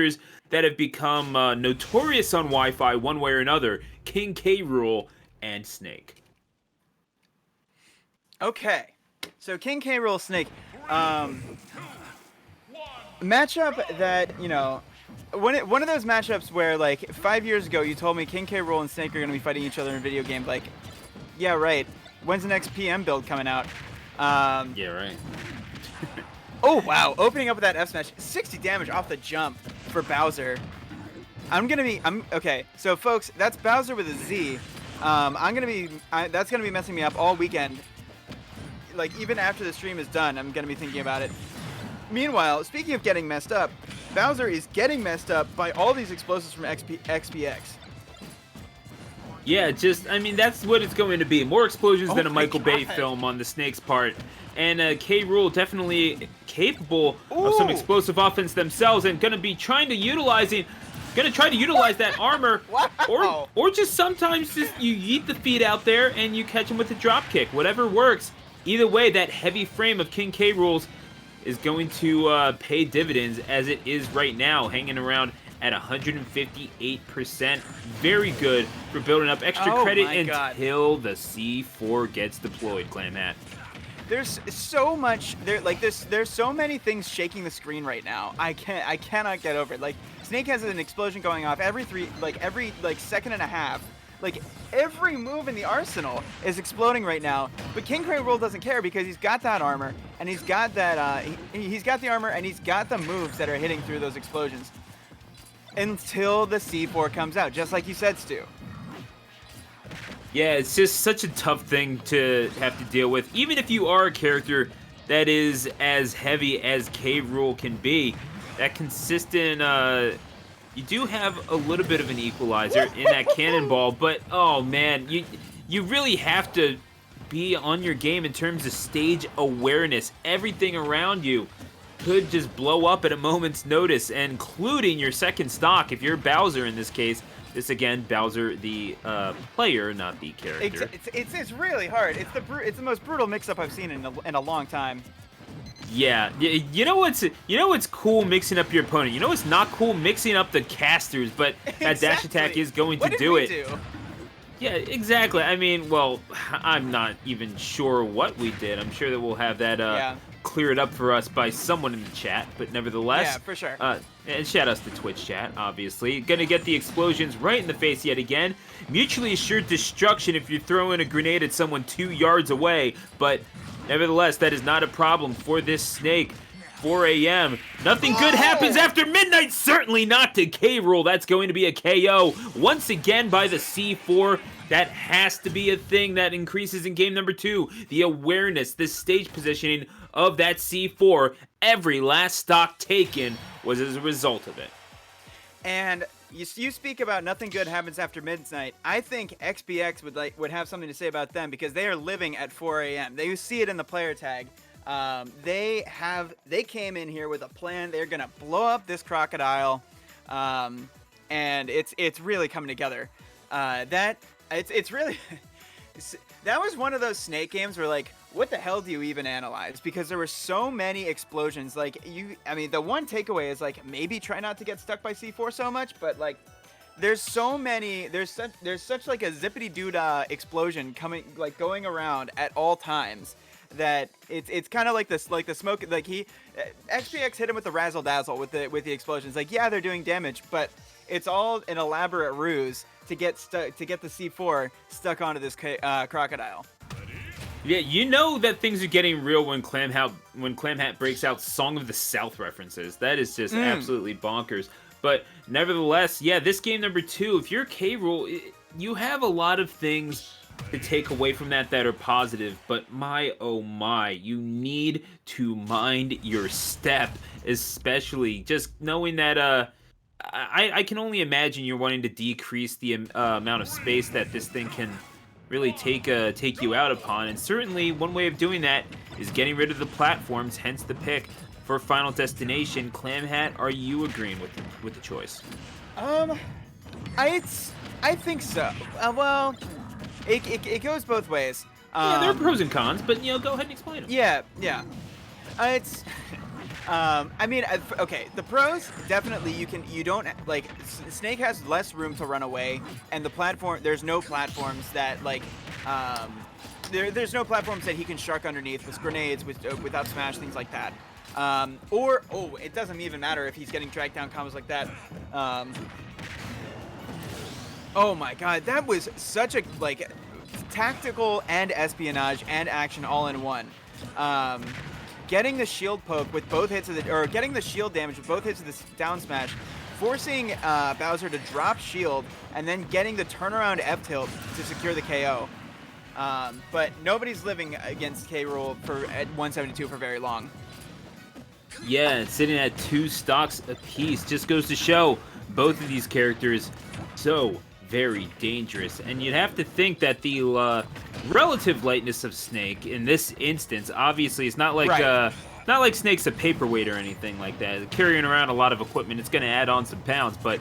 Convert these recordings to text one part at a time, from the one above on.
characters that have become notorious on Wi-Fi one way or another: King K. Rool and Snake. Okay, so King K. Rool Snake, matchup that, you know, one of those matchups where, like, 5 years ago you told me King K. Rool and Snake are going to be fighting each other in a video game. Like, yeah, right. When's the next PM build coming out? Yeah, right. Oh, wow. Opening up with that F smash. 60 damage off the jump for Bowser. Okay, so folks, that's Bowser with a Z. That's going to be messing me up all weekend. Like, even after the stream is done, I'm going to be thinking about it. Meanwhile, speaking of getting messed up, Bowser is getting messed up by all these explosives from xPx. Yeah, I mean, that's what it's going to be. More explosions than a Michael Bay film on the Snake's part. And K. Rool definitely capable of some explosive offense themselves, and going to try to utilize that armor. Wow. Or just sometimes just you yeet the feet out there and you catch him with a drop kick. Whatever works. Either way, that heavy frame of King K. Rool's is going to pay dividends, as it is right now, hanging around at 158%. Very good for building up extra credit until the C4 gets deployed, Clamhat. There's so much there's so many things shaking the screen right now. I cannot get over it. Like, Snake has an explosion going off every second and a half. Like, every move in the arsenal is exploding right now, but King K. Rool doesn't care because he's got that armor, and he's got that he's got the armor, and he's got the moves that are hitting through those explosions until the C4 comes out, just like you said, Stu. Yeah, it's just such a tough thing to have to deal with. Even if you are a character that is as heavy as K. Rool can be, that consistent, you do have a little bit of an equalizer in that cannonball, but oh man, you really have to be on your game in terms of stage awareness. Everything around you could just blow up at a moment's notice, including your second stock if you're Bowser in this case. This again, Bowser the player, not the character. It's really hard. It's the most brutal mix-up I've seen in a long time. Yeah, you know what's cool, mixing up your opponent. You know what's not cool, mixing up the casters. But that dash attack is going to do it. Yeah, exactly. I mean, well, I'm not even sure what we did. I'm sure that we'll have that cleared up for us by someone in the chat. But nevertheless, yeah, for sure. And shout outs to Twitch chat, obviously. Gonna get the explosions right in the face yet again. Mutually assured destruction if you're throwing a grenade at someone 2 yards away. But nevertheless, that is not a problem for this Snake. 4 a.m. Nothing good happens after midnight. Certainly not to K. Rool. That's going to be a KO once again by the C4. That has to be a thing that increases in game number 2. The awareness, the stage positioning of that C4. Every last stock taken was as a result of it. And you speak about nothing good happens after midnight. I think xPx would have something to say about them, because they are living at 4 a.m. They see it in the player tag. They came in here with a plan. They're gonna blow up this crocodile, and it's really coming together. It's really that was one of those Snake games where, like, what the hell do you even analyze? Because there were so many explosions. Like, the one takeaway is, like, maybe try not to get stuck by C4 so much, but, like, there's so many, there's such like a zippity doodah explosion going around at all times, that it's kind of like this, like the smoke, like xPx hit him with the razzle dazzle with the explosions. Like, yeah, they're doing damage, but it's all an elaborate ruse to get the C4 stuck onto this crocodile. Yeah, you know that things are getting real when Clamhat breaks out Song of the South references. That is just absolutely bonkers. But nevertheless, yeah, this game number 2, if you're K. Rool, you have a lot of things to take away from that are positive, but my oh my, you need to mind your step, especially just knowing that I can only imagine you're wanting to decrease the amount of space that this thing can really take you out upon, and certainly one way of doing that is getting rid of the platforms, hence the pick for Final Destination. Clamhat, are you agreeing with the choice? I think so. Well, it goes both ways. Yeah, there are pros and cons, but go ahead and explain them. Yeah. I mean, okay, the pros definitely you don't like Snake has less room to run away, and there's no platforms that like there's no platforms that he can shark underneath with grenades without smash, things like that. Or it doesn't even matter if he's getting dragged down combos like that. Oh my god, that was such a like tactical and espionage and action all in one. Getting the shield poke with both hits of getting the shield damage with both hits of the down smash, forcing Bowser to drop shield, and then getting the turnaround F tilt to secure the KO. But nobody's living against K-Rool at 172 for very long. Yeah, sitting at 2 stocks apiece just goes to show both of these characters so very dangerous. And you'd have to think that the relative lightness of Snake in this instance, obviously, it's not like not like Snake's a paperweight or anything like that. Carrying around a lot of equipment, it's going to add on some pounds. But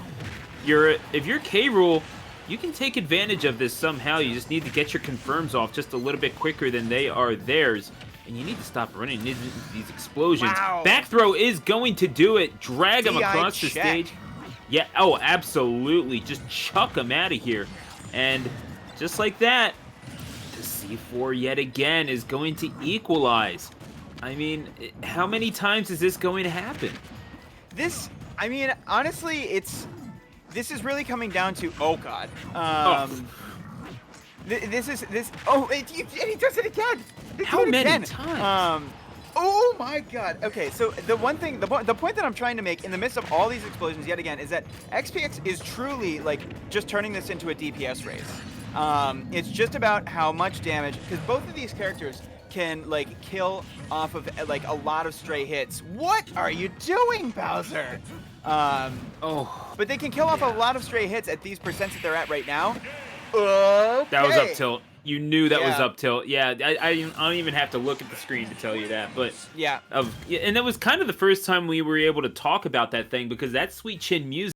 if you're K-Rool, you can take advantage of this somehow. You just need to get your confirms off just a little bit quicker than they are theirs. And you need to stop running into these explosions. Wow. Back throw is going to do it. Drag him across the stage. Yeah, oh, absolutely. Just chuck him out of here. And just like that, the C4 yet again is going to equalize. I mean, how many times is this going to happen? I mean, honestly, this is really coming down to, oh god. And he does it again. How many times? Oh my god. Okay, so the point that I'm trying to make in the midst of all these explosions yet again is that xPx is truly like just turning this into a DPS race. It's just about how much damage, because both of these characters can like kill off of like a lot of stray hits. What are you doing, Bowser? But they can kill off a lot of stray hits at these percents that they're at right now. Okay. That was up tilt. You knew that was up tilt. Yeah, I don't even have to look at the screen to tell you that. But yeah. And it was kind of the first time we were able to talk about that thing, because that Sweet Chin music